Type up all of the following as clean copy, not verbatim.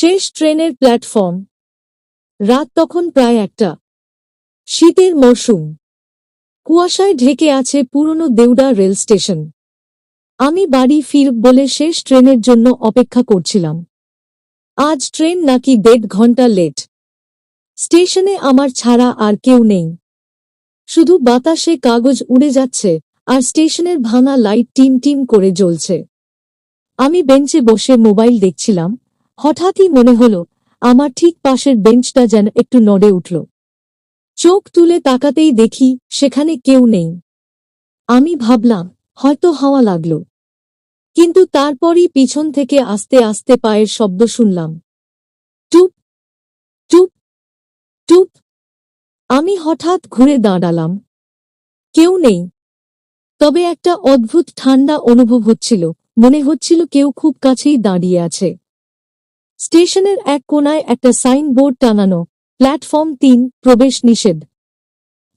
শেষ ট্রেনের প্ল্যাটফর্ম। রাত তখন প্রায় 1টা। শীতের মরশুম। কুয়াশায় ঢেকে আছে পুরনো দেউড়া রেল স্টেশন। আমি বাড়ি ফিরব বলে শেষ ট্রেনের জন্য অপেক্ষা করছিলাম। আজ ট্রেন নাকি 1.5 ঘন্টা লেট। স্টেশনে আমার ছাড়া আর কেউ নেই। শুধু বাতাসে কাগজ উড়ে যাচ্ছে আর স্টেশনের ভাঙা লাইট টিম টিম করে জ্বলছে। আমি বেঞ্চে বসে মোবাইল দেখছিলাম। হঠাৎই মনে হলো আমার ঠিক পাশের বেঞ্চটা যেন একটু নড়ে উঠল। চোখ তুলে তাকাতেই দেখি সেখানে কেউ নেই। আমি ভাবলাম হয়তো হাওয়া লাগলো, কিন্তু তারপরই পিছন থেকে আস্তে আস্তে পায়ের শব্দ শুনলাম। টুপ টুপ টুপ। আমি হঠাৎ ঘুরে দাঁড়ালাম। কেউ নেই, তবে একটা অদ্ভুত ঠান্ডা অনুভব হচ্ছিল। মনে হচ্ছিল কেউ খুব কাছেই দাঁড়িয়ে আছে। স্টেশনের এক কোণায় একটা সাইনবোর্ড টানানো, প্ল্যাটফর্ম 3, প্রবেশ নিষেধ।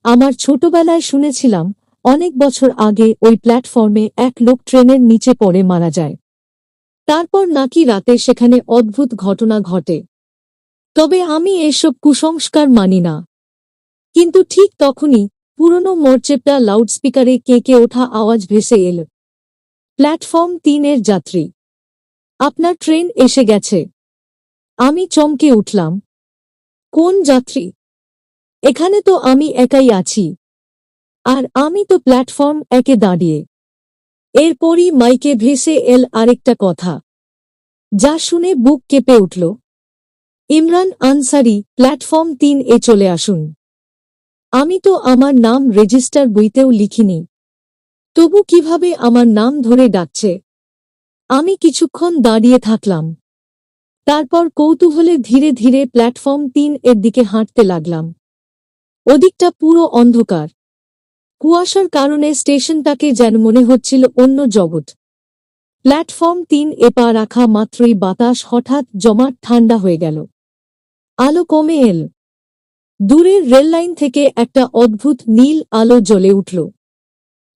আমার ছোটবেলায় শুনেছিলাম অনেক বছর আগে ওই প্ল্যাটফর্মে এক লোক ট্রেনের নিচে পড়ে মারা যায়। তারপর নাকি রাতে সেখানে অদ্ভুত ঘটনা ঘটে। তবে আমি এসব কুসংস্কার মানি না। কিন্তু ঠিক তখনই পুরনো মোর্চেপটা লাউডস্পিকারে কেঁকে ওঠা আওয়াজ ভেসে এল। প্ল্যাটফর্ম 3 এর যাত্রী, আপনার ট্রেন এসে গেছে। আমি চমকে উঠলাম। কোন যাত্রী? এখানে তো আমি একাই আছি। আর আমি তো প্ল্যাটফর্ম 1-এ দাঁড়িয়ে। এরপরই মাইকে ভেসে এল আরেকটা কথা, যা শুনে বুক কেঁপে উঠল। ইমরান আনসারি, প্ল্যাটফর্ম 3-এ চলে আসুন। আমি তো আমার নাম রেজিস্টার বইতেও লিখিনি, তবু কিভাবে আমার নাম ধরে ডাকছে। আমি কিছুক্ষণ দাঁড়িয়ে থাকলাম। তারপর কৌতূহলে ধীরে ধীরে প্ল্যাটফর্ম 3 এর দিকে হাঁটতে লাগলাম। ওদিকটা পুরো অন্ধকার। কুয়াশার কারণে স্টেশনটাকে যেন মনে হচ্ছিল অন্য জগৎ। প্ল্যাটফর্ম 3-এ পা রাখা মাত্রই বাতাস হঠাৎ জমাট ঠান্ডা হয়ে গেল। আলো কমে এল। দূরের রেললাইন থেকে একটা অদ্ভুত নীল আলো জ্বলে উঠল।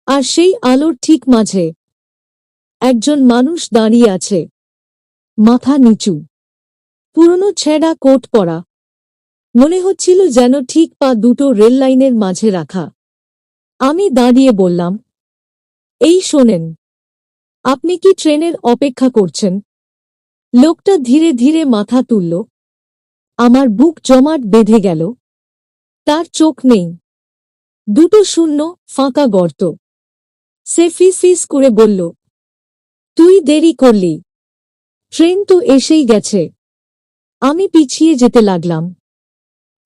আর সেই আলোর ঠিক মাঝে একজন মানুষ দাঁড়িয়ে আছে, মাথা নিচু, পুরনো ছেঁড়া কোট পরা। মনে হচ্ছিল যেন ঠিক পা দুটো রেললাইনের মাঝে রাখা। আমি দাঁড়িয়ে বললাম, এই শোনেন, আপনি কি ট্রেনের অপেক্ষা করছেন? লোকটা ধীরে ধীরে মাথা তুলল। আমার বুক জমাট বেঁধে গেল। তার চোখ নেই, দুটো শূন্য ফাঁকা গর্ত। সে ফিস ফিস করে বলল, তুই দেরি করলি, ট্রেন তো এসেই গেছে। আমি পিছিয়ে যেতে লাগলাম।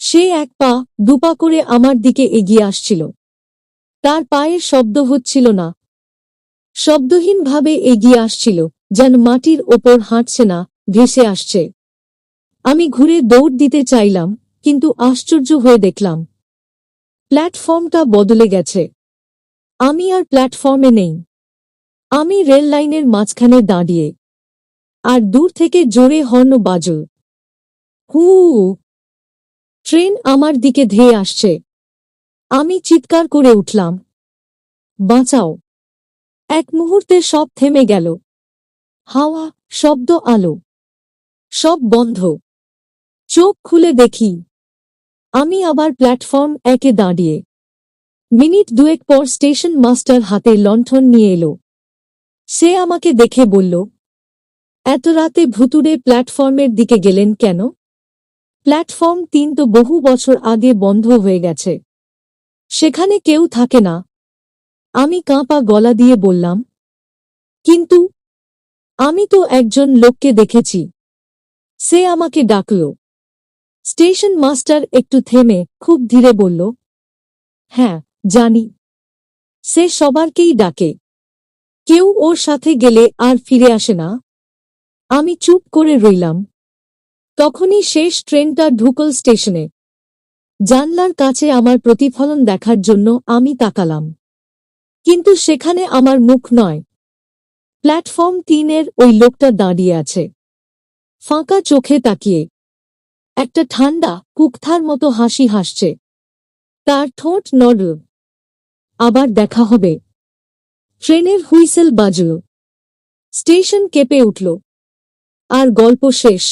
সে 1 পা 2 পা করে আমার দিকে এগিয়ে আসছিল। তার পায়ের শব্দ হচ্ছিল না, শব্দহীনভাবে এগিয়ে আসছিল, যেন মাটির ওপর হাঁটছে না, ভেসে আসছে। আমি ঘুরে দৌড় দিতে চাইলাম, কিন্তু আশ্চর্য হয়ে দেখলাম প্ল্যাটফর্মটা বদলে গেছে। আমি আর প্ল্যাটফর্মে নেই। আমি রেল লাইনের মাঝখানে দাঁড়িয়ে। আর দূর থেকে জোরে হর্ন বাজল। হু। ট্রেন আমার দিকে ধেয়ে আসছে। আমি চিৎকার করে উঠলাম, বাঁচাও। এক মুহূর্তে সব থেমে গেল। হাওয়া, শব্দ, আলো, সব বন্ধ। চোখ খুলে দেখি আমি আবার প্ল্যাটফর্ম 1-এ দাঁড়িয়ে। মিনিট 2 পর স্টেশন মাস্টার হাতে লণ্ঠন নিয়ে এলো। সে আমাকে দেখে বলল, এত রাতে ভুতুড়ে প্ল্যাটফর্মের দিকে গেলেন কেন? প্ল্যাটফর্ম 3 তো বহু বছর আগে বন্ধ হয়ে গেছে। সেখানে কেউ থাকে না। আমি কাঁপা গলা দিয়ে বললাম, কিন্তু আমি তো একজন লোককে দেখেছি। সে আমাকে ডাকল। স্টেশন মাস্টার একটু থেমে খুব ধীরে বলল, হ্যাঁ, জানি। সে সবারকেই ডাকে। কেউ ওর সাথে গেলে আর ফিরে আসে না। আমি চুপ করে রইলাম। তখনই শেষ ট্রেনটা ঢুকল স্টেশনে। জানলার কাছে আমার প্রতিফলন দেখার জন্য আমি তাকালাম। কিন্তু সেখানে আমার মুখ নয়। প্ল্যাটফর্ম 3-এর ওই লোকটা দাঁড়িয়ে আছে, ফাঁকা চোখে তাকিয়ে। একটা ঠান্ডা কুকথার মতো হাসি হাসছে। তার ঠোঁট নড়ল। আবার দেখা হবে। ট্রেনের হুইসেল বাজল। স্টেশন কেঁপে উঠল। আর গল্প শেষ।